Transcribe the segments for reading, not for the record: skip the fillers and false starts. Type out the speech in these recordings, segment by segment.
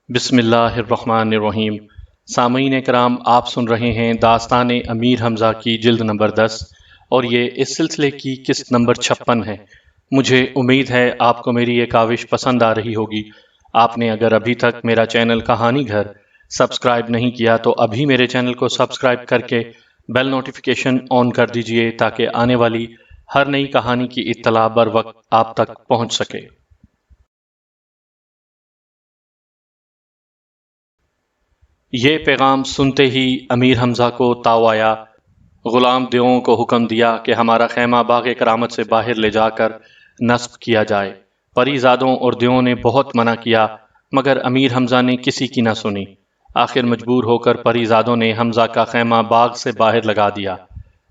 بسم اللہ الرحمن الرحیم۔ سامعین کرام، آپ سن رہے ہیں داستان امیر حمزہ کی جلد نمبر 10 اور یہ اس سلسلے کی قسط نمبر 56 ہے۔ مجھے امید ہے آپ کو میری یہ کاوش پسند آ رہی ہوگی۔ آپ نے اگر ابھی تک میرا چینل کہانی گھر سبسکرائب نہیں کیا تو ابھی میرے چینل کو سبسکرائب کر کے بیل نوٹیفیکیشن آن کر دیجئے تاکہ آنے والی ہر نئی کہانی کی اطلاع بر وقت آپ تک پہنچ سکے۔ یہ پیغام سنتے ہی امیر حمزہ کو تاؤ آیا۔ غلام دیووں کو حکم دیا کہ ہمارا خیمہ باغ کرامت سے باہر لے جا کر نصب کیا جائے۔ پری زادوں اور دیووں نے بہت منع کیا مگر امیر حمزہ نے کسی کی نہ سنی۔ آخر مجبور ہو کر پری زادوں نے حمزہ کا خیمہ باغ سے باہر لگا دیا۔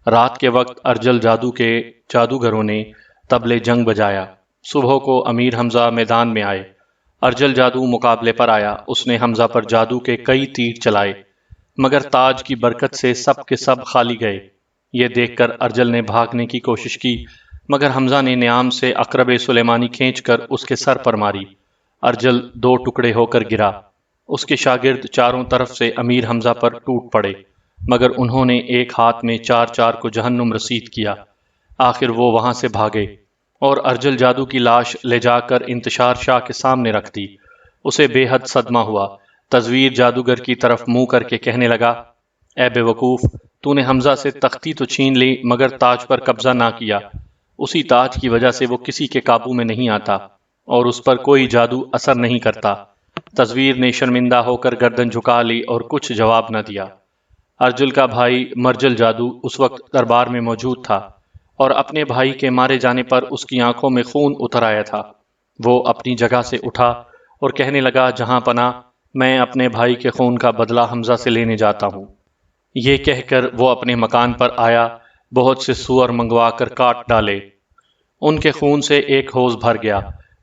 رات کے وقت ارجل جادو کے جادوگروں نے طبلِ جنگ بجایا۔ صبح کو امیر حمزہ میدان میں آئے۔ ارجل جادو مقابلے پر آیا۔ اس نے حمزہ پر جادو کے کئی تیر چلائے مگر تاج کی برکت سے سب کے سب خالی گئے۔ یہ دیکھ کر ارجل نے بھاگنے کی کوشش کی مگر حمزہ نے نیام سے عقرب سلیمانی کھینچ کر اس کے سر پر ماری۔ ارجل دو ٹکڑے ہو کر گرا۔ اس کے شاگرد چاروں طرف سے امیر حمزہ پر ٹوٹ پڑے مگر انہوں نے ایک ہاتھ میں چار چار کو جہنم رسید کیا۔ آخر وہ وہاں سے بھاگے اور ارجل جادو کی لاش لے جا کر انتشار شاہ کے سامنے رکھ دی۔ اسے بے حد صدمہ ہوا۔ تزویر جادوگر کی طرف منہ کر کے کہنے لگا، اے بے وقوف، تو نے حمزہ سے تختی تو چھین لی مگر تاج پر قبضہ نہ کیا۔ اسی تاج کی وجہ سے وہ کسی کے قابو میں نہیں آتا اور اس پر کوئی جادو اثر نہیں کرتا۔ تزویر نے شرمندہ ہو کر گردن جھکا لی اور کچھ جواب نہ دیا۔ ارجل کا بھائی مرجل جادو اس وقت دربار میں موجود تھا اور اپنے بھائی کے مارے جانے پر اس کی آنکھوں میں خون اتر آیا تھا۔ وہ اپنی جگہ سے اٹھا اور کہنے لگا، جہاں پناہ، میں اپنے بھائی کے خون کا بدلہ حمزہ سے لینے جاتا ہوں۔ یہ کہہ کر وہ اپنے مکان پر آیا، بہت سے سور منگوا کر کاٹ ڈالے۔ ان کے خون سے ایک حوض بھر گیا۔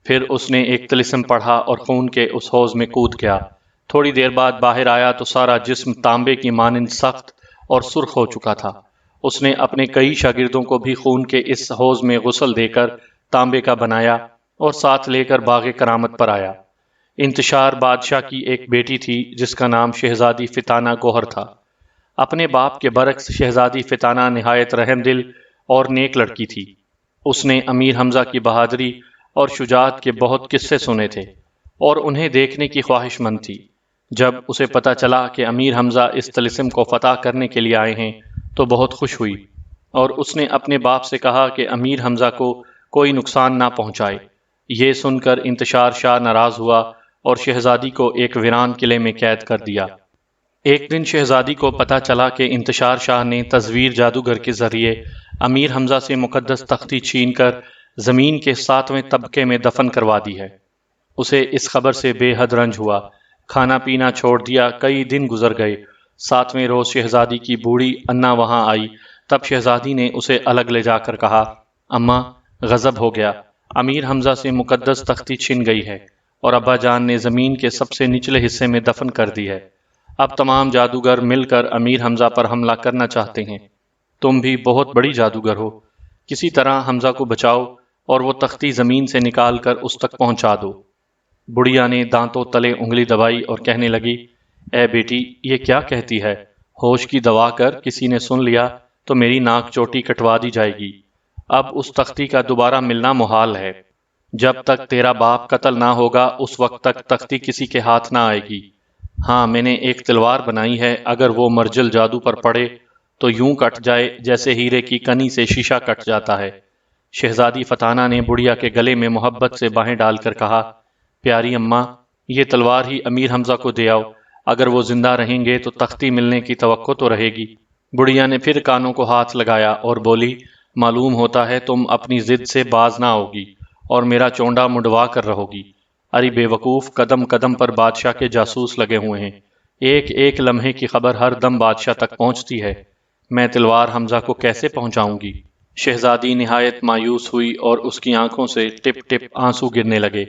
پھر اس نے ایک طلسم پڑھا اور خون کے اس حوض میں کود گیا۔ تھوڑی دیر بعد باہر آیا تو سارا جسم تانبے کی مانند سخت اور سرخ ہو چکا تھا۔ اس نے اپنے کئی شاگردوں کو بھی خون کے اس حوض میں غسل دے کر تانبے کا بنایا اور ساتھ لے کر باغ کرامت پر آیا۔ انتشار بادشاہ کی ایک بیٹی تھی جس کا نام شہزادی فتانہ گوہر تھا۔ اپنے باپ کے برعکس شہزادی فتانہ نہایت رحم دل اور نیک لڑکی تھی۔ اس نے امیر حمزہ کی بہادری اور شجاعت کے بہت قصے سنے تھے اور انہیں دیکھنے کی خواہش مند تھی۔ جب اسے پتہ چلا کہ امیر حمزہ اس طلسم کو فتح کرنے کے لیے آئے ہیں تو بہت خوش ہوئی اور اس نے اپنے باپ سے کہا کہ امیر حمزہ کو کوئی نقصان نہ پہنچائے۔ یہ سن کر انتشار شاہ ناراض ہوا اور شہزادی کو ایک ویران قلعے میں قید کر دیا۔ ایک دن شہزادی کو پتہ چلا کہ انتشار شاہ نے تزویر جادوگر کے ذریعے امیر حمزہ سے مقدس تختی چھین کر زمین کے 7ویں طبقے میں دفن کروا دی ہے۔ اسے اس خبر سے بے حد رنج ہوا۔ کھانا پینا چھوڑ دیا۔ کئی دن گزر گئے۔ 7ویں روز شہزادی کی بوڑھی انا وہاں آئی۔ تب شہزادی نے اسے الگ لے جا کر کہا، اماں، غضب ہو گیا۔ امیر حمزہ سے مقدس تختی چھن گئی ہے اور ابا جان نے زمین کے سب سے نچلے حصے میں دفن کر دی ہے۔ اب تمام جادوگر مل کر امیر حمزہ پر حملہ کرنا چاہتے ہیں۔ تم بھی بہت بڑی جادوگر ہو، کسی طرح حمزہ کو بچاؤ اور وہ تختی زمین سے نکال کر اس تک پہنچا دو۔ بڑھیا نے دانتوں تلے انگلی دبائی اور کہنے لگی، اے بیٹی، یہ کیا کہتی ہے؟ ہوش کی دوا کر، کسی نے سن لیا تو میری ناک چوٹی کٹوا دی جائے گی۔ اب اس تختی کا دوبارہ ملنا محال ہے۔ جب تک تیرا باپ قتل نہ ہوگا اس وقت تک تختی کسی کے ہاتھ نہ آئے گی۔ ہاں، میں نے ایک تلوار بنائی ہے، اگر وہ مرجل جادو پر پڑے تو یوں کٹ جائے جیسے ہیرے کی کنی سے شیشہ کٹ جاتا ہے۔ شہزادی فتانہ نے بڑھیا کے گلے میں محبت سے باہیں ڈال کر کہا، پیاری اماں، یہ تلوار ہی امیر حمزہ کو دے آؤ، اگر وہ زندہ رہیں گے تو تختی ملنے کی توقع تو رہے گی۔ بڑھیا نے پھر کانوں کو ہاتھ لگایا اور بولی، معلوم ہوتا ہے تم اپنی ضد سے باز نہ ہوگی اور میرا چونڈا منڈوا کر رہو گی۔ ارے بے وقوف، قدم قدم پر بادشاہ کے جاسوس لگے ہوئے ہیں، ایک ایک لمحے کی خبر ہر دم بادشاہ تک پہنچتی ہے، میں تلوار حمزہ کو کیسے پہنچاؤں گی؟ شہزادی نہایت مایوس ہوئی اور اس کی آنکھوں سے ٹپ ٹپ آنسو گرنے لگے۔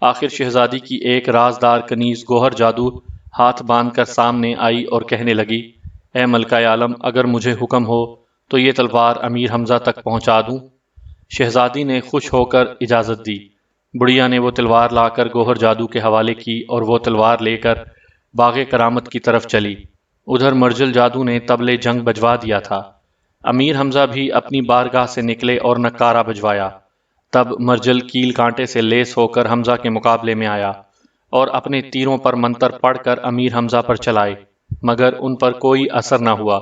آخر شہزادی کی ایک رازدار کنیز گوہر جادو ہاتھ باندھ کر سامنے آئی اور کہنے لگی، اے ملکہ عالم، اگر مجھے حکم ہو تو یہ تلوار امیر حمزہ تک پہنچا دوں۔ شہزادی نے خوش ہو کر اجازت دی۔ بڑھیا نے وہ تلوار لا کر گوہر جادو کے حوالے کی اور وہ تلوار لے کر باغ کرامت کی طرف چلی۔ ادھر مرجل جادو نے طبلِ جنگ بجوا دیا تھا۔ امیر حمزہ بھی اپنی بارگاہ سے نکلے اور نکارہ بجوایا۔ تب مرجل کیل کانٹے سے لیس ہو کر حمزہ کے مقابلے میں آیا اور اپنے تیروں پر منتر پڑھ کر امیر حمزہ پر چلائے، مگر ان پر کوئی اثر نہ ہوا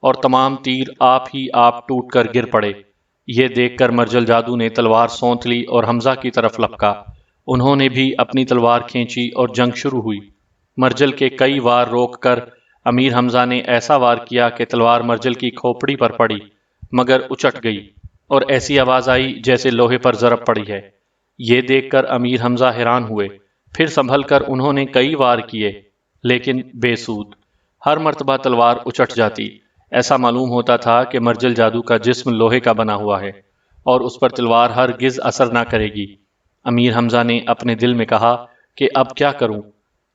اور تمام تیر آپ ہی آپ ٹوٹ کر گر پڑے۔ یہ دیکھ کر مرجل جادو نے تلوار سونت لی اور حمزہ کی طرف لپکا۔ انہوں نے بھی اپنی تلوار کھینچی اور جنگ شروع ہوئی۔ مرجل کے کئی وار روک کر امیر حمزہ نے ایسا وار کیا کہ تلوار مرجل کی کھوپڑی پر پڑی مگر اچٹ گئی اور ایسی آواز آئی جیسے لوہے پر ضرب پڑی ہے۔ یہ دیکھ کر امیر حمزہ حیران ہوئے۔ پھر سنبھل کر انہوں نے کئی وار کیے لیکن بے سود، ہر مرتبہ تلوار اچٹ جاتی۔ ایسا معلوم ہوتا تھا کہ مرجل جادو کا جسم لوہے کا بنا ہوا ہے اور اس پر تلوار ہرگز اثر نہ کرے گی۔ امیر حمزہ نے اپنے دل میں کہا کہ اب کیا کروں،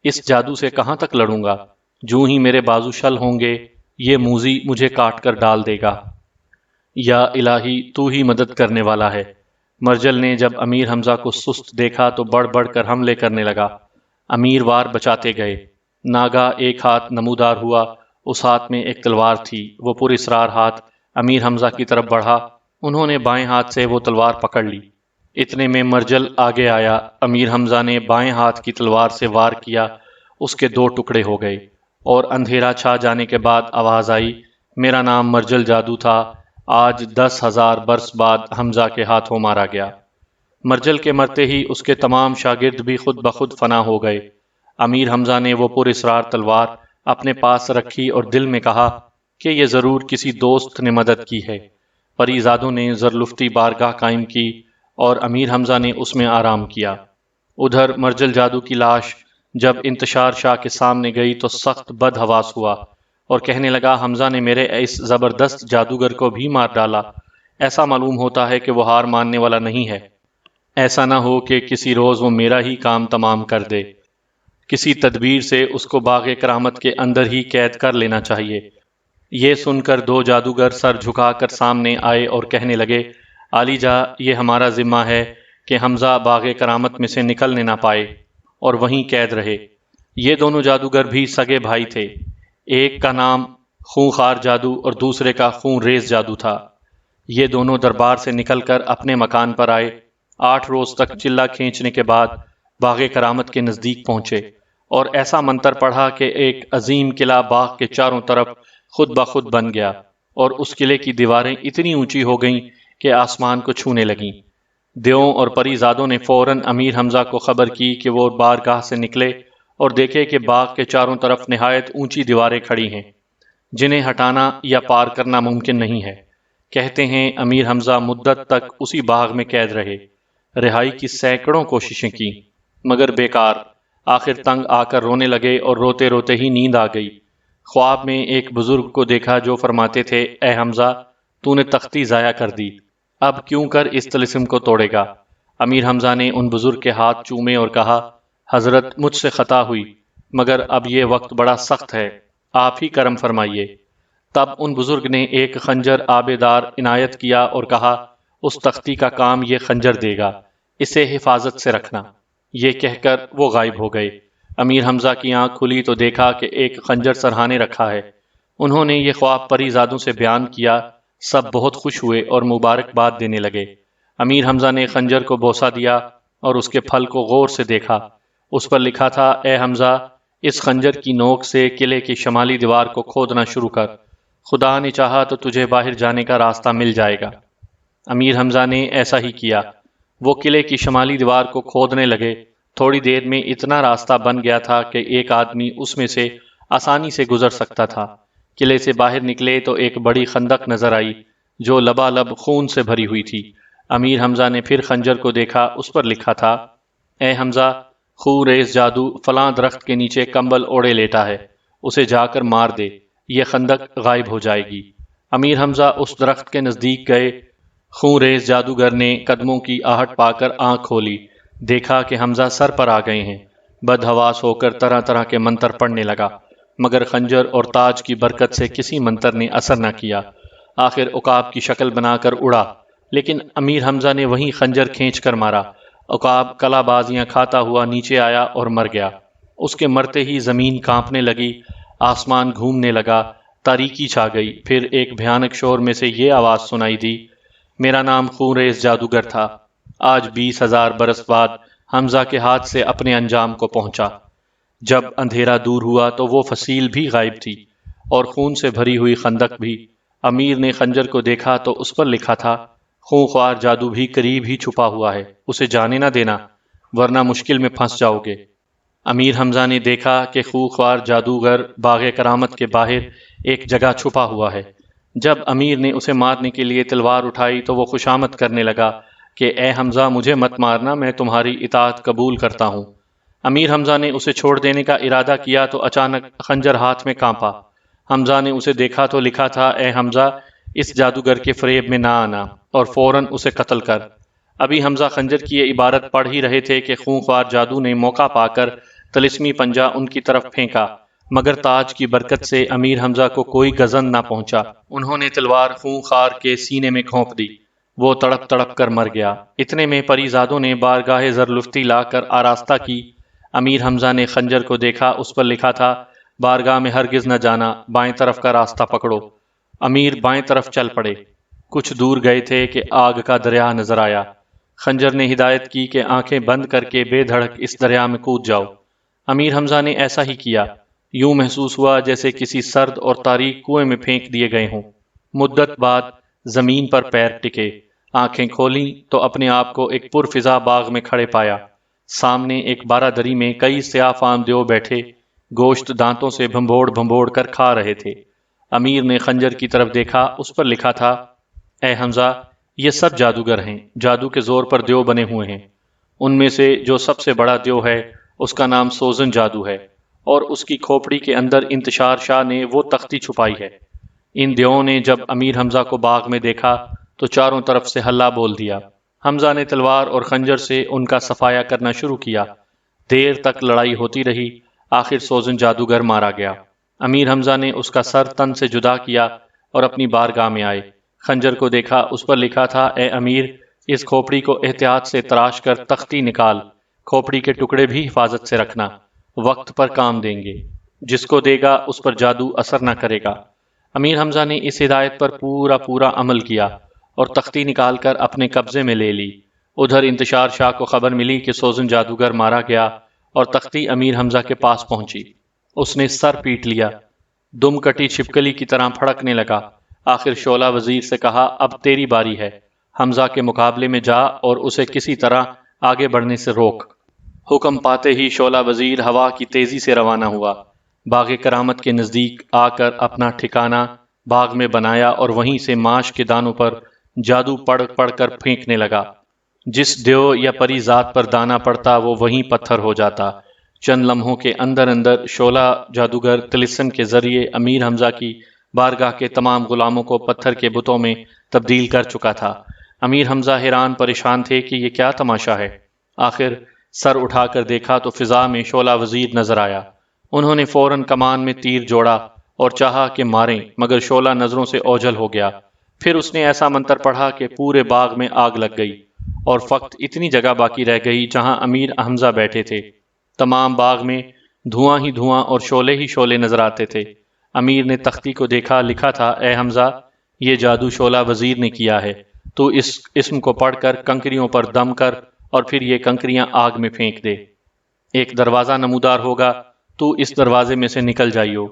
اس جادو سے کہاں تک لڑوں گا؟ جوں ہی میرے بازو شل ہوں گے یہ موذی مجھے کاٹ کر ڈال دے گا۔ یا الہی تو ہی مدد کرنے والا ہے۔ مرجل نے جب امیر حمزہ کو سست دیکھا تو بڑھ بڑھ کر حملے کرنے لگا۔ امیر وار بچاتے گئے۔ ناگا ایک ہاتھ نمودار ہوا، اس ہاتھ میں ایک تلوار تھی۔ وہ پر اسرار ہاتھ امیر حمزہ کی طرف بڑھا، انہوں نے بائیں ہاتھ سے وہ تلوار پکڑ لی۔ اتنے میں مرجل آگے آیا، امیر حمزہ نے بائیں ہاتھ کی تلوار سے وار کیا، اس کے دو ٹکڑے ہو گئے اور اندھیرا چھا جانے کے بعد آواز آئی، میرا نام مرجل جادو تھا، آج 10,000 برس بعد حمزہ کے ہاتھوں مارا گیا۔ مرجل کے مرتے ہی اس کے تمام شاگرد بھی خود بخود فنا ہو گئے۔ امیر حمزہ نے وہ پر اسرار تلوار اپنے پاس رکھی اور دل میں کہا کہ یہ ضرور کسی دوست نے مدد کی ہے۔ پری زادوں نے زرلفتی بارگاہ قائم کی اور امیر حمزہ نے اس میں آرام کیا۔ ادھر مرجل جادو کی لاش جب انتشار شاہ کے سامنے گئی تو سخت بد حواس ہوا اور کہنے لگا، حمزہ نے میرے اس زبردست جادوگر کو بھی مار ڈالا۔ ایسا معلوم ہوتا ہے کہ وہ ہار ماننے والا نہیں ہے۔ ایسا نہ ہو کہ کسی روز وہ میرا ہی کام تمام کر دے۔ کسی تدبیر سے اس کو باغ کرامت کے اندر ہی قید کر لینا چاہیے۔ یہ سن کر دو جادوگر سر جھکا کر سامنے آئے اور کہنے لگے، عالی جا، یہ ہمارا ذمہ ہے کہ حمزہ باغ کرامت میں سے نکلنے نہ پائے اور وہیں قید رہے۔ یہ دونوں جادوگر بھی سگے بھائی تھے، ایک کا نام خونخوار جادو اور دوسرے کا خون ریز جادو تھا۔ یہ دونوں دربار سے نکل کر اپنے مکان پر آئے۔ 8 روز تک چلہ کھینچنے کے بعد باغ کرامت کے نزدیک پہنچے اور ایسا منتر پڑھا کہ ایک عظیم قلعہ باغ کے چاروں طرف خود بخود بن گیا اور اس قلعے کی دیواریں اتنی اونچی ہو گئیں کہ آسمان کو چھونے لگیں۔ دیووں اور پری زادوں نے فوراً امیر حمزہ کو خبر کی کہ وہ بارگاہ سے نکلے اور دیکھے کہ باغ کے چاروں طرف نہایت اونچی دیواریں کھڑی ہیں جنہیں ہٹانا یا پار کرنا ممکن نہیں ہے۔ کہتے ہیں امیر حمزہ مدت تک اسی باغ میں قید رہے، رہائی کی سینکڑوں کوششیں کی مگر بیکار۔ آخر تنگ آ کر رونے لگے اور روتے روتے ہی نیند آ گئی۔ خواب میں ایک بزرگ کو دیکھا جو فرماتے تھے، اے حمزہ، تو نے تختی ضائع کر دی، اب کیوں کر اس طلسم کو توڑے گا؟ امیر حمزہ نے ان بزرگ کے ہاتھ چومے اور کہا، حضرت مجھ سے خطا ہوئی مگر اب یہ وقت بڑا سخت ہے، آپ ہی کرم فرمائیے۔ تب ان بزرگ نے ایک خنجر آبدار عنایت کیا اور کہا، اس تختی کا کام یہ خنجر دے گا، اسے حفاظت سے رکھنا۔ یہ کہہ کر وہ غائب ہو گئے۔ امیر حمزہ کی آنکھ کھلی تو دیکھا کہ ایک خنجر سرہانے رکھا ہے۔ انہوں نے یہ خواب پری زادوں سے بیان کیا، سب بہت خوش ہوئے اور مبارکباد دینے لگے۔ امیر حمزہ نے خنجر کو بوسہ دیا اور اس کے پھل کو غور سے دیکھا۔ اس پر لکھا تھا، اے حمزہ، اس خنجر کی نوک سے قلعے کی شمالی دیوار کو کھودنا شروع کر، خدا نے چاہا تو تجھے باہر جانے کا راستہ مل جائے گا۔ امیر حمزہ نے ایسا ہی کیا۔ وہ قلعے کی شمالی دیوار کو کھودنے لگے۔ تھوڑی دیر میں اتنا راستہ بن گیا تھا کہ ایک آدمی اس میں سے آسانی سے گزر سکتا تھا۔ قلعے سے باہر نکلے تو ایک بڑی خندق نظر آئی جو لبالب خون سے بھری ہوئی تھی۔ امیر حمزہ نے پھر خنجر کو دیکھا، اس پر لکھا تھا، اے حمزہ، خون ریز جادو فلاں درخت کے نیچے کمبل اوڑے لیٹا ہے، اسے جا کر مار دے، یہ خندق غائب ہو جائے گی۔ امیر حمزہ اس درخت کے نزدیک گئے۔ خون ریز جادوگر نے قدموں کی آہٹ پا کر آنکھ کھولی، دیکھا کہ حمزہ سر پر آ گئے ہیں۔ بد حواس ہو کر طرح طرح کے منتر پڑھنے لگا مگر خنجر اور تاج کی برکت سے کسی منتر نے اثر نہ کیا۔ آخر عقاب کی شکل بنا کر اڑا، لیکن امیر حمزہ نے وہیں خنجر کھینچ کر مارا۔ عقاب کلا بازیاں کھاتا ہوا نیچے آیا اور مر گیا۔ اس کے مرتے ہی زمین کانپنے لگی، آسمان گھومنے لگا، تاریکی چھا گئی۔ پھر ایک بھیانک شور میں سے یہ آواز سنائی دی، میرا نام خونریز جادوگر تھا، آج 20,000 برس بعد حمزہ کے ہاتھ سے اپنے انجام کو پہنچا۔ جب اندھیرا دور ہوا تو وہ فصیل بھی غائب تھی اور خون سے بھری ہوئی خندق بھی۔ امیر نے خنجر کو دیکھا تو اس پر لکھا تھا، خونخوار جادو بھی قریب ہی چھپا ہوا ہے، اسے جانے نہ دینا ورنہ مشکل میں پھنس جاؤ گے۔ امیر حمزہ نے دیکھا کہ خونخوار جادوگر باغ کرامت کے باہر ایک جگہ چھپا ہوا ہے۔ جب امیر نے اسے مارنے کے لیے تلوار اٹھائی تو وہ خوشامد کرنے لگا کہ اے حمزہ مجھے مت مارنا، میں تمہاری اطاعت قبول کرتا ہوں۔ امیر حمزہ نے اسے چھوڑ دینے کا ارادہ کیا تو اچانک خنجر ہاتھ میں کانپا۔ حمزہ نے اسے دیکھا تو لکھا تھا، اے حمزہ اس جادوگر کے فریب میں نہ آنا اور فوراً اسے قتل کر۔ ابھی حمزہ خنجر کی یہ عبارت پڑھ ہی رہے تھے کہ خونخوار جادو نے موقع پا کر طلسمی پنجہ ان کی طرف پھینکا، مگر تاج کی برکت سے امیر حمزہ کو کوئی گزن نہ پہنچا۔ انہوں نے تلوار خونخوار کے سینے میں گھونپ دی، وہ تڑپ تڑپ کر مر گیا۔ اتنے میں پری زادوں نے بارگاہ زرلفتی لا کر آراستہ کی۔ امیر حمزہ نے خنجر کو دیکھا، اس پر لکھا تھا، بارگاہ میں ہرگز نہ جانا، بائیں طرف کا راستہ پکڑو۔ امیر بائیں طرف چل پڑے۔ کچھ دور گئے تھے کہ آگ کا دریا نظر آیا۔ خنجر نے ہدایت کی کہ آنکھیں بند کر کے بے دھڑک اس دریا میں کود جاؤ۔ امیر حمزہ نے ایسا ہی کیا۔ یوں محسوس ہوا جیسے کسی سرد اور تاریک کنویں میں پھینک دیے گئے ہوں۔ مدت بعد زمین پر پیر ٹکے، آنکھیں کھولیں تو اپنے آپ کو ایک پرفضا باغ میں کھڑے پایا۔ سامنے ایک بارہ دری میں کئی سیاہ فام دیو بیٹھے گوشت دانتوں سے بھنبوڑ بھنبوڑ کر کھا رہے تھے۔ امیر نے خنجر کی طرف دیکھا، اس پر لکھا تھا، اے حمزہ یہ سب جادوگر ہیں، جادو کے زور پر دیو بنے ہوئے ہیں۔ ان میں سے جو سب سے بڑا دیو ہے اس کا نام سوزن جادو ہے، اور اس کی کھوپڑی کے اندر انتشار شاہ نے وہ تختی چھپائی ہے۔ ان دیووں نے جب امیر حمزہ کو باغ میں دیکھا تو چاروں طرف سے ہلہ بول دیا۔ حمزہ نے تلوار اور خنجر سے ان کا صفایا کرنا شروع کیا۔ دیر تک لڑائی ہوتی رہی، آخر سوزن جادوگر مارا گیا۔ امیر حمزہ نے اس کا سر تن سے جدا کیا اور اپنی بارگاہ میں آئے۔ خنجر کو دیکھا، اس پر لکھا تھا، اے امیر اس کھوپڑی کو احتیاط سے تراش کر تختی نکال، کھوپڑی کے ٹکڑے بھی حفاظت سے رکھنا، وقت پر کام دیں گے، جس کو دے گا اس پر جادو اثر نہ کرے گا۔ امیر حمزہ نے اس ہدایت پر پورا عمل کیا اور تختی نکال کر اپنے قبضے میں لے لی۔ ادھر انتشار شاہ کو خبر ملی کہ سوزن جادوگر مارا گیا اور تختی امیر حمزہ کے پاس پہنچی۔ اس نے سر پیٹ لیا، دم کٹی چھپکلی کی طرح پھڑکنے لگا۔ آخر شعلہ وزیر سے کہا، اب تیری باری ہے، حمزہ کے مقابلے میں جا اور اسے کسی طرح آگے بڑھنے سے روک۔ حکم پاتے ہی شعلہ وزیر ہوا کی تیزی سے روانہ ہوا۔ باغ کرامت کے نزدیک آ کر اپنا ٹھکانہ باغ میں بنایا اور وہیں سے ماش کے دانوں پر جادو پڑھ پڑھ کر پھینکنے لگا۔ جس دیو یا پری ذات پر دانا پڑتا وہ وہیں پتھر ہو جاتا۔ چند لمحوں کے اندر اندر شعلہ جادوگر طلسم کے ذریعے امیر حمزہ کی بارگاہ کے تمام غلاموں کو پتھر کے بتوں میں تبدیل کر چکا تھا۔ امیر حمزہ حیران پریشان تھے کہ یہ کیا تماشا ہے۔ آخر سر اٹھا کر دیکھا تو فضا میں شعلہ وزیر نظر آیا۔ انہوں نے فوراً کمان میں تیر جوڑا اور چاہا کہ ماریں، مگر شعلہ نظروں سے اوجھل ہو گیا۔ پھر اس نے ایسا منتر پڑھا کہ پورے باغ میں آگ لگ گئی اور فقط اتنی جگہ باقی رہ گئی جہاں امیر حمزہ بیٹھے تھے۔ تمام باغ میں دھواں ہی دھواں اور شعلے ہی شعلے نظر آتے تھے۔ امیر نے تختی کو دیکھا، لکھا تھا، اے حمزہ یہ جادو شعلہ وزیر نے کیا ہے، تو اس اسم کو پڑھ کر کنکریوں پر دم کر اور پھر یہ کنکریاں آگ میں پھینک دے۔ ایک دروازہ نمودار ہوگا، تو اس دروازے میں سے نکل جائیو۔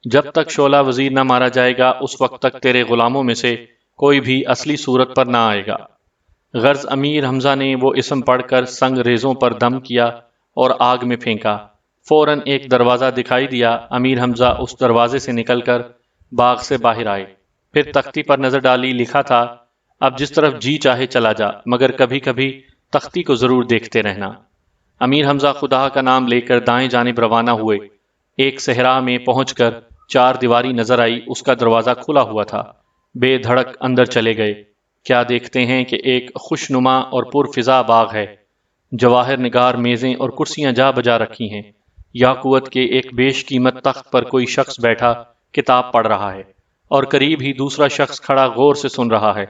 جب تک شعلہ وزیر نہ مارا جائے گا اس وقت تک تیرے غلاموں میں سے کوئی بھی اصلی صورت پر نہ آئے گا۔ غرض امیر حمزہ نے وہ اسم پڑھ کر سنگ ریزوں پر دم کیا اور آگ میں پھینکا۔ فوراً ایک دروازہ دکھائی دیا۔ امیر حمزہ اس دروازے سے نکل کر باغ سے باہر آئے۔ پھر تختی پر نظر ڈالی، لکھا تھا، اب جس طرف جی چاہے چلا جا، مگر کبھی کبھی تختی کو ضرور دیکھتے رہنا۔ امیر حمزہ خدا کا نام لے کر دائیں جانب روانہ ہوئے۔ ایک صحرا میں پہنچ کر چار دیواری نظر آئی، اس کا دروازہ کھلا ہوا تھا۔ بے دھڑک اندر چلے گئے۔ کیا دیکھتے ہیں کہ ایک خوش نما اور پرفضا باغ ہے۔ جواہر نگار میزیں اور کرسیاں جا بجا رکھی ہیں۔ یاقوت کے ایک بیش قیمت تخت پر کوئی شخص بیٹھا کتاب پڑھ رہا ہے اور قریب ہی دوسرا شخص کھڑا غور سے سن رہا ہے۔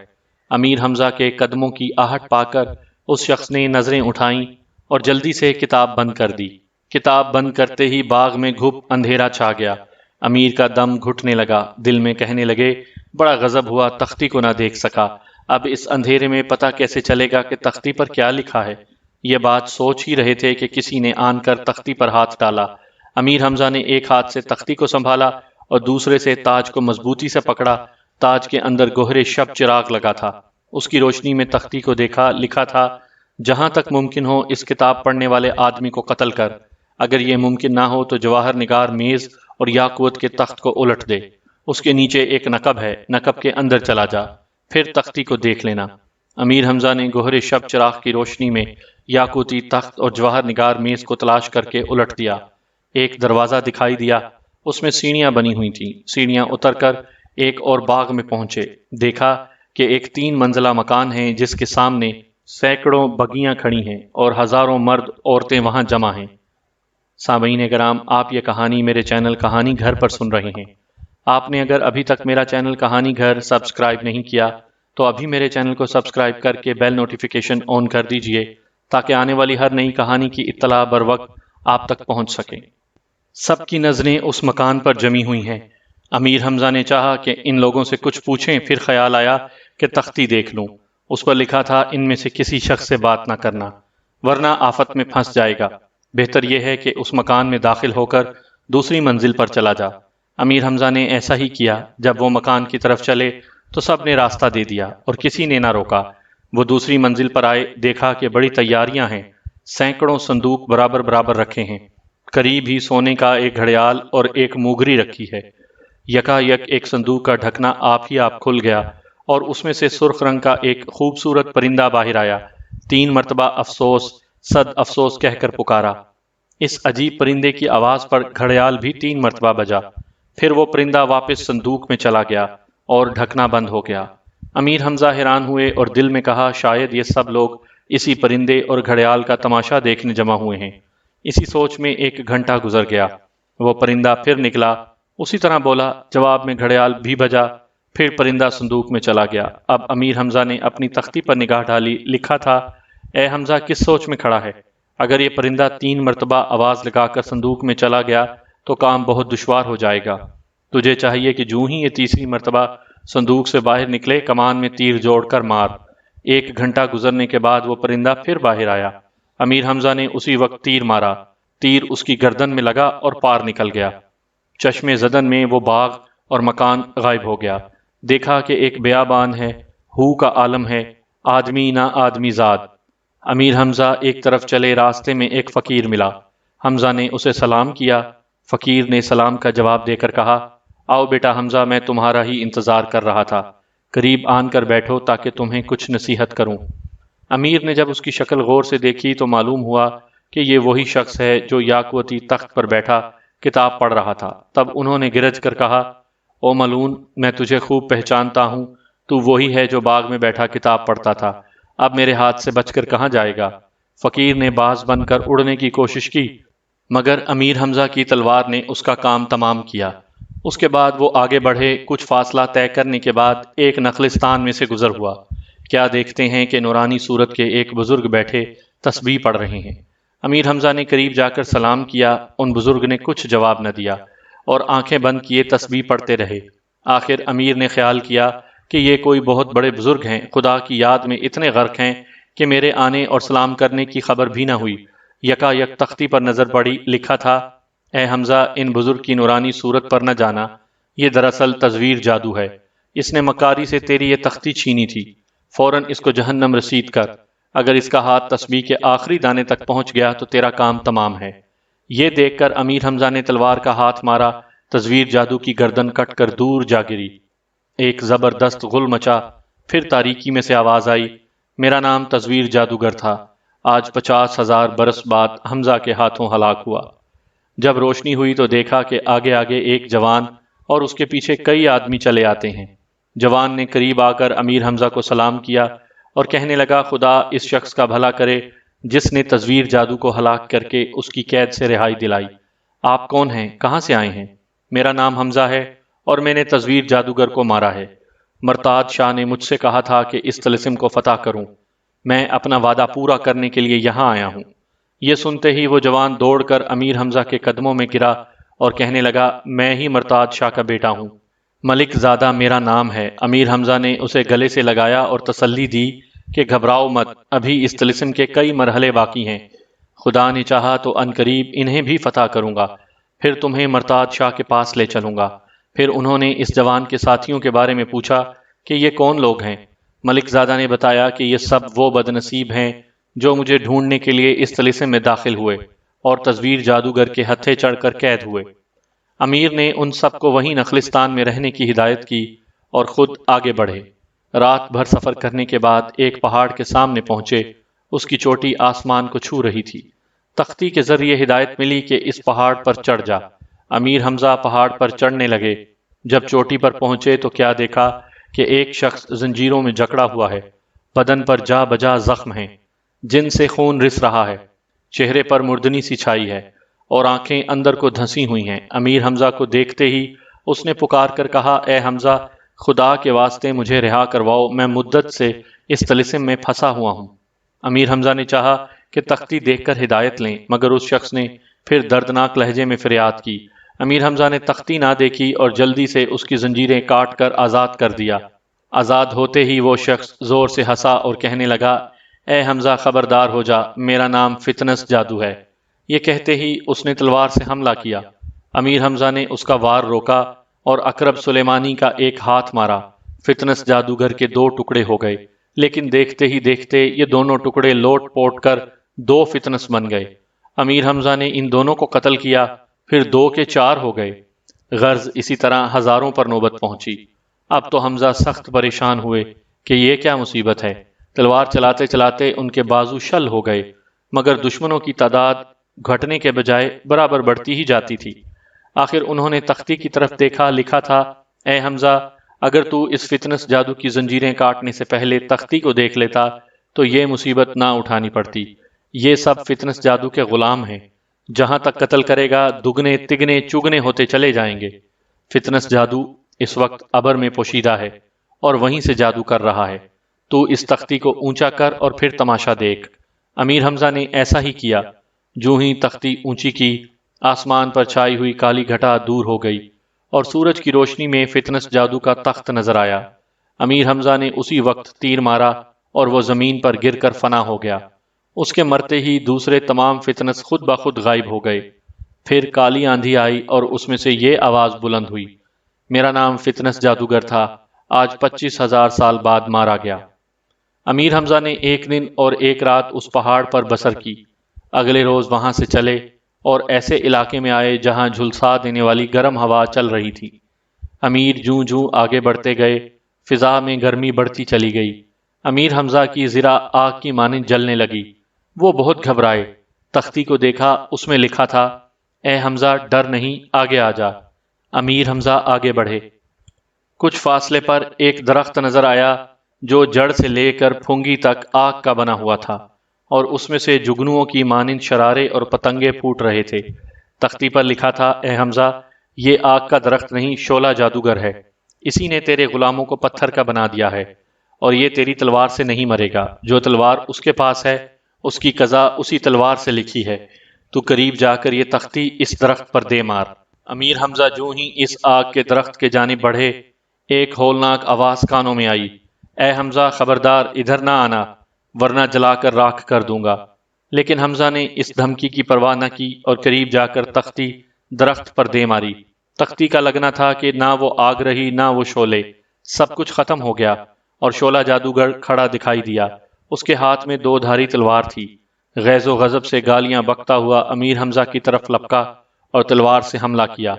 امیر حمزہ کے قدموں کی آہٹ پا کر اس شخص نے نظریں اٹھائیں اور جلدی سے کتاب بند کر دی۔ کتاب بند کرتے ہی باغ میں گھپ اندھیرا چھا گیا۔ امیر کا دم گھٹنے لگا، دل میں کہنے لگے بڑا غضب ہوا، تختی کو نہ دیکھ سکا، اب اس اندھیرے میں پتہ کیسے چلے گا کہ تختی پر کیا لکھا ہے۔ یہ بات سوچ ہی رہے تھے کہ کسی نے آن کر تختی پر ہاتھ ڈالا۔ امیر حمزہ نے ایک ہاتھ سے تختی کو سنبھالا اور دوسرے سے تاج کو مضبوطی سے پکڑا۔ تاج کے اندر گوہرے شب چراغ لگا تھا۔ اس کی روشنی میں تختی کو دیکھا، لکھا تھا جہاں تک ممکن ہو اس کتاب پڑھنے والے آدمی کو قتل کر، اگر یہ ممکن نہ ہو تو جواہر نگار میز اور یاقوت کے تخت کو الٹ دے، اس کے نیچے ایک نقب ہے، نقب کے اندر چلا جا، پھر تختی کو دیکھ لینا۔ امیر حمزہ نے گوہر شب چراغ کی روشنی میں یاقوتی تخت اور جواہر نگار میز کو تلاش کر کے الٹ دیا۔ ایک دروازہ دکھائی دیا، اس میں سیڑھیاں بنی ہوئی تھیں۔ سیڑھیاں اتر کر ایک اور باغ میں پہنچے، دیکھا کہ ایک 3 منزلہ مکان ہے جس کے سامنے سینکڑوں بگیاں کھڑی ہیں اور ہزاروں مرد عورتیں وہاں جمع ہیں۔ سامعین کرام، آپ یہ کہانی میرے چینل کہانی گھر پر سن رہے ہیں۔ آپ نے اگر ابھی تک میرا چینل کہانی گھر سبسکرائب نہیں کیا تو ابھی میرے چینل کو سبسکرائب کر کے بیل نوٹیفیکیشن آن کر دیجئے تاکہ آنے والی ہر نئی کہانی کی اطلاع بر وقت آپ تک پہنچ سکے۔ سب کی نظریں اس مکان پر جمی ہوئی ہیں۔ امیر حمزہ نے چاہا کہ ان لوگوں سے کچھ پوچھیں، پھر خیال آیا کہ تختی دیکھ لوں۔ اس پر لکھا تھا ان میں سے کسی شخص سے بات نہ کرنا ورنہ آفت میں پھنس جائے گا، بہتر یہ ہے کہ اس مکان میں داخل ہو کر دوسری منزل پر چلا جا۔ امیر حمزہ نے ایسا ہی کیا۔ جب وہ مکان کی طرف چلے تو سب نے راستہ دے دیا اور کسی نے نہ روکا۔ وہ دوسری منزل پر آئے، دیکھا کہ بڑی تیاریاں ہیں، سینکڑوں صندوق برابر برابر رکھے ہیں، قریب ہی سونے کا ایک گھڑیال اور ایک موگری رکھی ہے۔ یکا یک ایک صندوق کا ڈھکنا آپ ہی آپ کھل گیا اور اس میں سے سرخ رنگ کا ایک خوبصورت پرندہ باہر آیا۔ 3 مرتبہ افسوس، صد افسوس کہہ کر پکارا۔ اس عجیب پرندے کی آواز پر گھڑیال بھی 3 مرتبہ بجا، پھر وہ پرندہ واپس صندوق میں چلا گیا اور ڈھکنا بند ہو گیا۔ امیر حمزہ حیران ہوئے اور دل میں کہا شاید یہ سب لوگ اسی پرندے اور گھڑیال کا تماشا دیکھنے جمع ہوئے ہیں۔ اسی سوچ میں 1 گھنٹہ گزر گیا۔ وہ پرندہ پھر نکلا، اسی طرح بولا، جواب میں گھڑیال بھی بجا، پھر پرندہ صندوق میں چلا گیا۔ اب امیر حمزہ نے اپنی تختی پر نگاہ ڈالی، لکھا تھا اے حمزہ کس سوچ میں کھڑا ہے؟ اگر یہ پرندہ 3 مرتبہ آواز لگا کر صندوق میں چلا گیا تو کام بہت دشوار ہو جائے گا۔ تجھے چاہیے کہ جوں ہی یہ تیسری مرتبہ صندوق سے باہر نکلے کمان میں تیر جوڑ کر مار۔ 1 گھنٹہ گزرنے کے بعد وہ پرندہ پھر باہر آیا۔ امیر حمزہ نے اسی وقت تیر مارا، تیر اس کی گردن میں لگا اور پار نکل گیا۔ چشمے زدن میں وہ باغ اور مکان غائب ہو گیا۔ دیکھا کہ ایک بیابان ہے، ہو کا عالم ہے، آدمی نہ آدمی زاد۔ امیر حمزہ ایک طرف چلے، راستے میں ایک فقیر ملا۔ حمزہ نے اسے سلام کیا۔ فقیر نے سلام کا جواب دے کر کہا آؤ بیٹا حمزہ، میں تمہارا ہی انتظار کر رہا تھا، قریب آن کر بیٹھو تاکہ تمہیں کچھ نصیحت کروں۔ امیر نے جب اس کی شکل غور سے دیکھی تو معلوم ہوا کہ یہ وہی شخص ہے جو یاقوتی تخت پر بیٹھا کتاب پڑھ رہا تھا۔ تب انہوں نے گرج کر کہا او ملعون، میں تجھے خوب پہچانتا ہوں، تو وہی ہے جو باغ میں بیٹھا کتاب پڑھتا تھا، اب میرے ہاتھ سے بچ کر کہاں جائے گا؟ فقیر نے باز بن کر اڑنے کی کوشش کی مگر امیر حمزہ کی تلوار نے اس کا کام تمام کیا۔ اس کے بعد وہ آگے بڑھے، کچھ فاصلہ طے کرنے کے بعد ایک نخلستان میں سے گزر ہوا۔ کیا دیکھتے ہیں کہ نورانی صورت کے ایک بزرگ بیٹھے تسبیح پڑھ رہے ہیں۔ امیر حمزہ نے قریب جا کر سلام کیا، ان بزرگ نے کچھ جواب نہ دیا اور آنکھیں بند کیے تسبیح پڑھتے رہے۔ آخر امیر نے خیال کیا کہ یہ کوئی بہت بڑے بزرگ ہیں، خدا کی یاد میں اتنے غرق ہیں کہ میرے آنے اور سلام کرنے کی خبر بھی نہ ہوئی۔ یکا یک تختی پر نظر پڑی، لکھا تھا اے حمزہ ان بزرگ کی نورانی صورت پر نہ جانا، یہ دراصل تزویر جادو ہے، اس نے مکاری سے تیری یہ تختی چھینی تھی، فوراً اس کو جہنم رسید کر، اگر اس کا ہاتھ تسبیح کے آخری دانے تک پہنچ گیا تو تیرا کام تمام ہے۔ یہ دیکھ کر امیر حمزہ نے تلوار کا ہاتھ مارا، تزویر جادو کی گردن کٹ کر دور جا گری۔ ایک زبردست غل مچا، پھر تاریکی میں سے آواز آئی میرا نام تزویر جادوگر تھا، آج 50,000 برس بعد حمزہ کے ہاتھوں ہلاک ہوا۔ جب روشنی ہوئی تو دیکھا کہ آگے آگے ایک جوان اور اس کے پیچھے کئی آدمی چلے آتے ہیں۔ جوان نے قریب آ کر امیر حمزہ کو سلام کیا اور کہنے لگا خدا اس شخص کا بھلا کرے جس نے تزویر جادو کو ہلاک کر کے اس کی قید سے رہائی دلائی۔ آپ کون ہیں؟ کہاں سے آئے ہیں؟ میرا نام حمزہ ہے اور میں نے تزویر جادوگر کو مارا ہے۔ مرتاد شاہ نے مجھ سے کہا تھا کہ اس طلسم کو فتح کروں۔ میں اپنا وعدہ پورا کرنے کے لیے یہاں آیا ہوں۔ یہ سنتے ہی وہ جوان دوڑ کر امیر حمزہ کے قدموں میں گرا اور کہنے لگا، میں ہی مرتاد شاہ کا بیٹا ہوں، ملک زادہ میرا نام ہے۔ امیر حمزہ نے اسے گلے سے لگایا اور تسلی دی کہ گھبراؤ مت، ابھی اس طلسم کے کئی مرحلے باقی ہیں، خدا نے چاہا تو عنقریب انہیں بھی فتح کروں گا، پھر تمہیں مرتاد شاہ کے پاس لے چلوں گا۔ پھر انہوں نے اس جوان کے ساتھیوں کے بارے میں پوچھا کہ یہ کون لوگ ہیں؟ ملک زادہ نے بتایا کہ یہ سب وہ بدنصیب ہیں جو مجھے ڈھونڈنے کے لیے اس طلسم میں داخل ہوئے اور تزویر جادوگر کے ہتھے چڑھ کر قید ہوئے۔ امیر نے ان سب کو وہیں نخلستان میں رہنے کی ہدایت کی اور خود آگے بڑھے۔ رات بھر سفر کرنے کے بعد ایک پہاڑ کے سامنے پہنچے، اس کی چوٹی آسمان کو چھو رہی تھی۔ تختی کے ذریعے ہدایت ملی کہ اس پہاڑ پر چڑھ جا۔ امیر حمزہ پہاڑ پر چڑھنے لگے۔ جب چوٹی پر پہنچے تو کیا دیکھا کہ ایک شخص زنجیروں میں جکڑا ہوا ہے، بدن پر جا بجا زخم ہیں جن سے خون رس رہا ہے، چہرے پر مردنی سی چھائی ہے اور آنکھیں اندر کو دھنسی ہوئی ہیں۔ امیر حمزہ کو دیکھتے ہی اس نے پکار کر کہا، اے حمزہ، خدا کے واسطے مجھے رہا کرواؤ، میں مدت سے اس طلسم میں پھنسا ہوا ہوں۔ امیر حمزہ نے چاہا کہ تختی دیکھ کر ہدایت لیں، مگر اس شخص نے پھر دردناک لہجے میں فریاد کی۔ امیر حمزہ نے تختی نہ دیکھی اور جلدی سے اس کی زنجیریں کاٹ کر آزاد کر دیا۔ آزاد ہوتے ہی وہ شخص زور سے ہنسا اور کہنے لگا، اے حمزہ خبردار ہو جا، میرا نام فتنس جادو ہے۔ یہ کہتے ہی اس نے تلوار سے حملہ کیا۔ امیر حمزہ نے اس کا وار روکا اور اقرب سلیمانی کا ایک ہاتھ مارا۔ فتنس جادوگر کے دو ٹکڑے ہو گئے، لیکن دیکھتے ہی دیکھتے یہ دونوں ٹکڑے لوٹ پوٹ کر دو فتنس بن گئے۔ امیر حمزہ نے ان دونوں کو قتل کیا، پھر دو کے چار ہو گئے۔ غرض اسی طرح ہزاروں پر نوبت پہنچی۔ اب تو حمزہ سخت پریشان ہوئے کہ یہ کیا مصیبت ہے۔ تلوار چلاتے چلاتے ان کے بازو شل ہو گئے، مگر دشمنوں کی تعداد گھٹنے کے بجائے برابر بڑھتی ہی جاتی تھی۔ آخر انہوں نے تختی کی طرف دیکھا، لکھا تھا، اے حمزہ، اگر تو اس فتنس جادو کی زنجیریں کاٹنے سے پہلے تختی کو دیکھ لیتا تو یہ مصیبت نہ اٹھانی پڑتی۔ یہ سب فتنس جادو کے غلام ہیں، جہاں تک قتل کرے گا دگنے تگنے چگنے ہوتے چلے جائیں گے۔ فتنس جادو اس وقت ابر میں پوشیدہ ہے اور وہیں سے جادو کر رہا ہے، تو اس تختی کو اونچا کر اور پھر تماشا دیکھ۔ امیر حمزہ نے ایسا ہی کیا۔ جو ہی تختی اونچی کی، آسمان پر چھائی ہوئی کالی گھٹا دور ہو گئی اور سورج کی روشنی میں فتنس جادو کا تخت نظر آیا۔ امیر حمزہ نے اسی وقت تیر مارا اور وہ زمین پر گر کر فنا ہو گیا۔ اس کے مرتے ہی دوسرے تمام فتنس خود بخود غائب ہو گئے۔ پھر کالی آندھی آئی اور اس میں سے یہ آواز بلند ہوئی، میرا نام فتنس جادوگر تھا، آج 25,000 سال بعد مارا گیا۔ امیر حمزہ نے ایک دن اور ایک رات اس پہاڑ پر بسر کی۔ اگلے روز وہاں سے چلے اور ایسے علاقے میں آئے جہاں جھلسا دینے والی گرم ہوا چل رہی تھی۔ امیر جوں جوں آگے بڑھتے گئے، فضا میں گرمی بڑھتی چلی گئی۔ امیر حمزہ کی ذرا آگ کی مانند جلنے لگی۔ وہ بہت گھبرائے۔ تختی کو دیکھا، اس میں لکھا تھا، اے حمزہ ڈر نہیں، آگے آ جا۔ امیر حمزہ آگے بڑھے۔ کچھ فاصلے پر ایک درخت نظر آیا جو جڑ سے لے کر پھنگی تک آگ کا بنا ہوا تھا اور اس میں سے جگنوؤں کی مانند شرارے اور پتنگے پھوٹ رہے تھے۔ تختی پر لکھا تھا، اے حمزہ، یہ آگ کا درخت نہیں، شعلہ جادوگر ہے، اسی نے تیرے غلاموں کو پتھر کا بنا دیا ہے، اور یہ تیری تلوار سے نہیں مرے گا۔ جو تلوار اس کے پاس ہے اس کی قضا اسی تلوار سے لکھی ہے۔ تو قریب جا کر یہ تختی اس درخت پر دے مار۔ امیر حمزہ جو ہی اس آگ کے درخت کے جانب بڑھے، ایک ہولناک آواز کانوں میں آئی، اے حمزہ خبردار، ادھر نہ آنا، ورنہ جلا کر راکھ کر دوں گا۔ لیکن حمزہ نے اس دھمکی کی پرواہ نہ کی اور قریب جا کر تختی درخت پر دے ماری۔ تختی کا لگنا تھا کہ نہ وہ آگ رہی نہ وہ شعلے، سب کچھ ختم ہو گیا اور شعلہ جادوگر کھڑا دکھائی دیا۔ اس کے ہاتھ میں دو دھاری تلوار تھی۔ غیظ و غضب سے گالیاں بکتا ہوا امیر حمزہ کی طرف لپکا اور تلوار سے حملہ کیا۔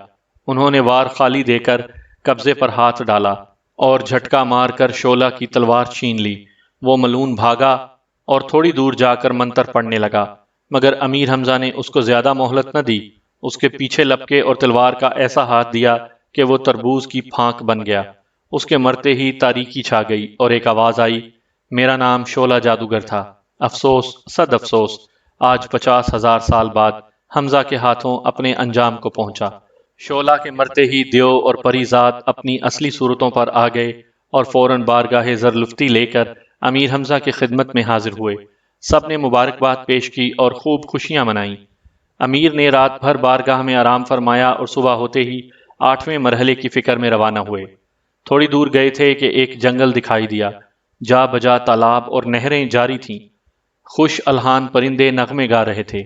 انہوں نے وار خالی دے کر قبضے پر ہاتھ ڈالا اور جھٹکا مار کر شعلہ کی تلوار چھین لی۔ وہ ملون بھاگا اور تھوڑی دور جا کر منتر پڑھنے لگا، مگر امیر حمزہ نے اس کو زیادہ مہلت نہ دی۔ اس کے پیچھے لپکے اور تلوار کا ایسا ہاتھ دیا کہ وہ تربوز کی پھانک بن گیا۔ اس کے مرتے ہی تاریکی چھا گئی اور ایک آواز آئی، میرا نام شعلہ جادوگر تھا، افسوس صد افسوس، آج 50,000 سال بعد حمزہ کے ہاتھوں اپنے انجام کو پہنچا۔ شعلہ کے مرتے ہی دیو اور پری ذات اپنی اصلی صورتوں پر آ گئے اور فوراً بارگاہ زرلفتی لے کر امیر حمزہ کی خدمت میں حاضر ہوئے۔ سب نے مبارکباد پیش کی اور خوب خوشیاں منائیں۔ امیر نے رات بھر بارگاہ میں آرام فرمایا اور صبح ہوتے ہی 8ویں مرحلے کی فکر میں روانہ ہوئے۔ تھوڑی دور گئے تھے کہ ایک جنگل دکھائی دیا۔ جا بجا تالاب اور نہریں جاری تھیں۔ خوش الحان پرندے نغمے گا رہے تھے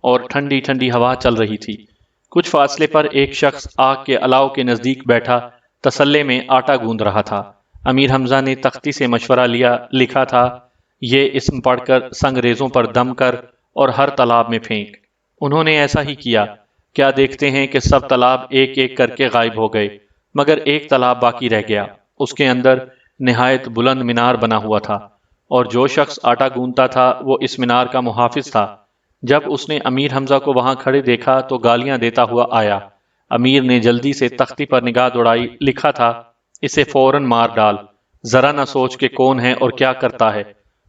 اور ٹھنڈی ٹھنڈی ہوا چل رہی تھی۔ کچھ فاصلے پر ایک شخص آگ کے الاؤ کے نزدیک بیٹھا تسلے میں آٹا گوندھ رہا تھا۔ امیر حمزہ نے تختی سے مشورہ لیا، لکھا تھا، یہ اسم پڑھ کر سنگریزوں پر دم کر اور ہر تالاب میں پھینک۔ انہوں نے ایسا ہی کیا۔ کیا دیکھتے ہیں کہ سب تالاب ایک ایک کر کے غائب ہو گئے، مگر ایک تالاب باقی رہ گیا۔ اس کے اندر نہایت بلند مینار بنا ہوا تھا اور جو شخص آٹا گوندتا تھا وہ اس مینار کا محافظ تھا۔ جب اس نے امیر حمزہ کو وہاں کھڑے دیکھا تو گالیاں دیتا ہوا آیا۔ امیر نے جلدی سے تختی پر نگاہ دوڑائی، لکھا تھا، اسے فوراً مار ڈال، ذرا نہ سوچ کہ کون ہے اور کیا کرتا ہے۔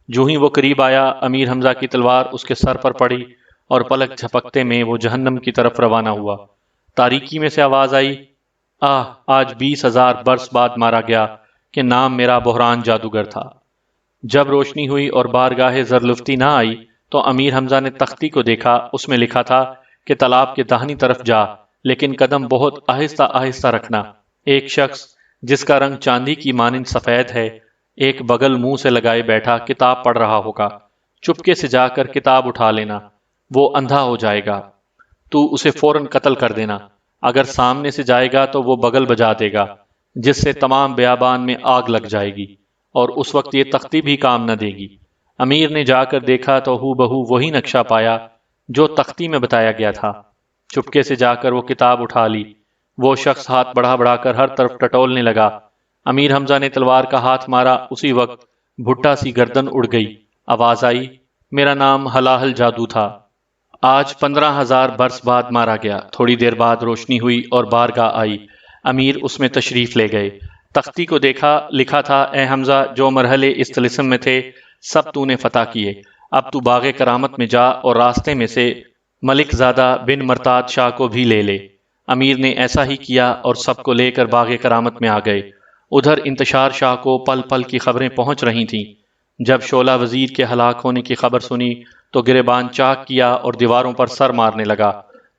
جو ہی وہ قریب آیا، امیر حمزہ کی تلوار اس کے سر پر پڑی اور پلک جھپکتے میں وہ جہنم کی طرف روانہ ہوا۔ تاریکی میں سے آواز آئی، آج 20,000 برس بعد مارا گیا کہ نام میرا بحران جادوگر تھا۔ جب روشنی ہوئی اور بارگاہ زرلفتی نہ آئی تو امیر حمزہ نے تختی کو دیکھا۔ اس میں لکھا تھا کہ تالاب کے داہنی طرف جا، لیکن قدم بہت آہستہ آہستہ رکھنا۔ ایک شخص جس کا رنگ چاندی کی مانند سفید ہے، ایک بغل منہ سے لگائے بیٹھا کتاب پڑھ رہا ہوگا۔ چپکے سے جا کر کتاب اٹھا لینا، وہ اندھا ہو جائے گا، تو اسے فوراً قتل کر دینا۔ اگر سامنے سے جائے گا تو وہ بغل بجا دے گا، جس سے تمام بیابان میں آگ لگ جائے گی اور اس وقت یہ تختی بھی کام نہ دے گی۔ امیر نے جا کر دیکھا تو ہو بہو وہی نقشہ پایا جو تختی میں بتایا گیا تھا۔ چپکے سے جا کر وہ کتاب اٹھا لی۔ وہ شخص ہاتھ بڑھا بڑھا کر ہر طرف ٹٹولنے لگا۔ امیر حمزہ نے تلوار کا ہاتھ مارا، اسی وقت بھٹا سی گردن اڑ گئی۔ آواز آئی، میرا نام ہلاہل جادو تھا، آج 15,000 برس بعد مارا گیا۔ تھوڑی دیر بعد روشنی ہوئی اور بارگاہ آئی۔ امیر اس میں تشریف لے گئے۔ تختی کو دیکھا، لکھا تھا، اے حمزہ، جو مرحلے اس طلسم میں تھے سب تو نے فتح کیے۔ اب تو باغ کرامت میں جا اور راستے میں سے ملک زادہ بن مرتاد شاہ کو بھی لے لے۔ امیر نے ایسا ہی کیا اور سب کو لے کر باغ کرامت میں آ گئے۔ ادھر انتشار شاہ کو پل پل کی خبریں پہنچ رہی تھیں۔ جب شعلہ وزیر کے ہلاک ہونے کی خبر سنی تو گریبان چاک کیا اور دیواروں پر سر مارنے لگا۔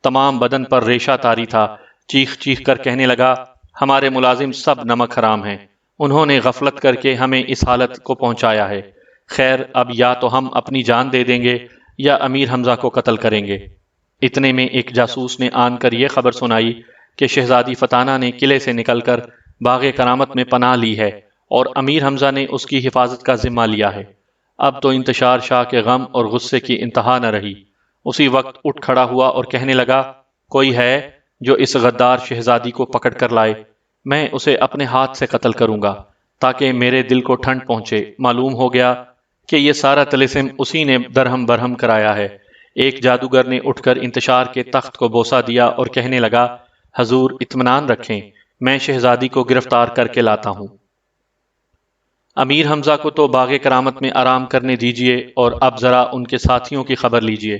تمام بدن پر ریشہ تاری تھا۔ چیخ چیخ کر کہنے لگا، ہمارے ملازم سب نمک حرام ہیں، انہوں نے غفلت کر کے ہمیں اس حالت کو پہنچایا ہے۔ خیر، اب یا تو ہم اپنی جان دے دیں گے یا امیر حمزہ کو قتل کریں گے۔ اتنے میں ایک جاسوس نے آن کر یہ خبر سنائی کہ شہزادی فتانہ نے قلعے سے نکل کر باغ کرامت میں پناہ لی ہے اور امیر حمزہ نے اس کی حفاظت کا ذمہ لیا ہے۔ اب تو انتشار شاہ کے غم اور غصے کی انتہا نہ رہی۔ اسی وقت اٹھ کھڑا ہوا اور کہنے لگا، کوئی ہے جو اس غدار شہزادی کو پکڑ کر لائے، میں اسے اپنے ہاتھ سے قتل کروں گا تاکہ میرے دل کو ٹھنڈ پہنچے۔ معلوم ہو گیا کہ یہ سارا طلسم اسی نے درہم برہم کرایا ہے۔ ایک جادوگر نے اٹھ کر انتشار کے تخت کو بوسہ دیا اور کہنے لگا، حضور اطمینان رکھیں، میں شہزادی کو گرفتار کر کے لاتا ہوں۔ امیر حمزہ کو تو باغ کرامت میں آرام کرنے دیجئے اور اب ذرا ان کے ساتھیوں کی خبر لیجئے۔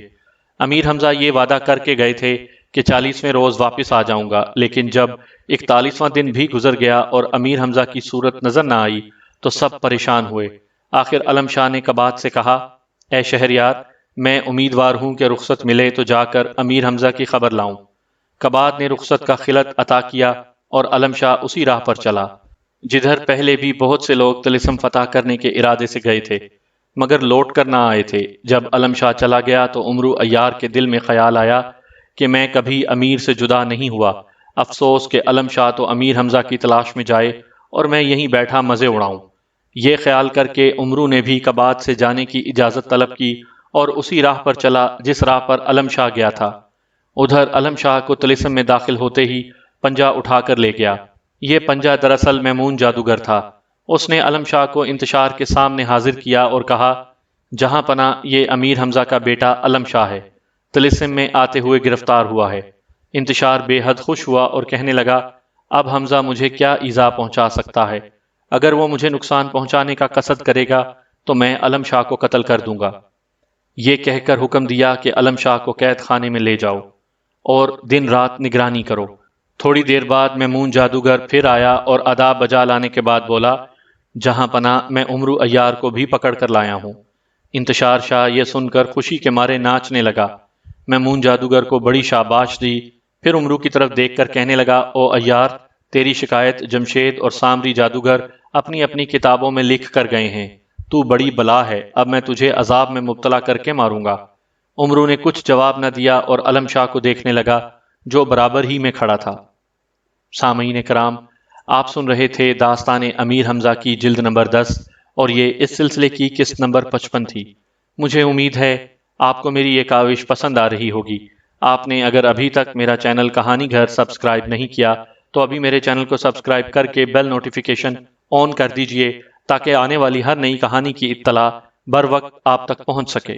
امیر حمزہ یہ وعدہ کر کے گئے تھے کہ 40ویں روز واپس آ جاؤں گا، لیکن جب 41واں دن بھی گزر گیا اور امیر حمزہ کی صورت نظر نہ آئی تو سب پریشان ہوئے۔ آخر علم شاہ نے کباد سے کہا، اے شہریار، میں امیدوار ہوں کہ رخصت ملے تو جا کر امیر حمزہ کی خبر لاؤں۔ کباد نے رخصت کا خلعت عطا کیا اور علم شاہ اسی راہ پر چلا جدھر پہلے بھی بہت سے لوگ طلسم فتح کرنے کے ارادے سے گئے تھے مگر لوٹ کر نہ آئے تھے۔ جب علم شاہ چلا گیا تو عمرو عیار کے دل میں خیال آیا کہ میں کبھی امیر سے جدا نہیں ہوا، افسوس کہ علم شاہ تو امیر حمزہ کی تلاش میں جائے اور میں یہیں بیٹھا مزے اڑاؤں۔ یہ خیال کر کے عمرو نے بھی کباد سے جانے کی اجازت طلب کی اور اسی راہ پر چلا جس راہ پر علم شاہ گیا تھا۔ ادھر علم شاہ کو طلسم میں داخل ہوتے ہی پنجہ اٹھا کر لے گیا۔ یہ پنجہ دراصل میمون جادوگر تھا۔ اس نے علم شاہ کو انتشار کے سامنے حاضر کیا اور کہا، جہاں پناہ یہ امیر حمزہ کا بیٹا علم شاہ ہے، طلسم میں آتے ہوئے گرفتار ہوا ہے۔ انتشار بے حد خوش ہوا اور کہنے لگا، اب حمزہ مجھے کیا ایذا پہنچا سکتا ہے؟ اگر وہ مجھے نقصان پہنچانے کا قصد کرے گا تو میں علم شاہ کو قتل کر دوں گا۔ یہ کہہ کر حکم دیا کہ علم شاہ کو قید خانے میں لے جاؤ اور دن رات نگرانی کرو۔ تھوڑی دیر بعد میمون جادوگر پھر آیا اور آداب بجا لانے کے بعد بولا، جہاں پناہ میں عمرو عیار کو بھی پکڑ کر لایا ہوں۔ انتشار شاہ یہ سن کر خوشی کے مارے ناچنے لگا۔ میمون جادوگر کو بڑی شاباش دی، پھر عمرو کی طرف دیکھ کر کہنے لگا، او عیار، تیری شکایت جمشید اور سامری جادوگر اپنی اپنی کتابوں میں لکھ کر گئے ہیں۔ تو بڑی بلا ہے، اب میں تجھے عذاب میں مبتلا کر کے ماروں گا۔ عمرو نے کچھ جواب نہ دیا اور علم شاہ کو دیکھنے لگا جو برابر ہی میں کھڑا تھا۔ سامعین کرام، آپ سن رہے تھے داستان امیر حمزہ کی جلد نمبر 10 اور یہ اس سلسلے کی قسط نمبر 55 تھی۔ مجھے امید ہے آپ کو میری یہ کاوش پسند آ رہی ہوگی۔ آپ نے اگر ابھی تک میرا چینل کہانی گھر سبسکرائب نہیں کیا تو ابھی میرے چینل کو سبسکرائب کر کے بیل نوٹیفیکیشن آن کر دیجئے تاکہ آنے والی ہر نئی کہانی کی اطلاع بر وقت آپ تک پہنچ سکے۔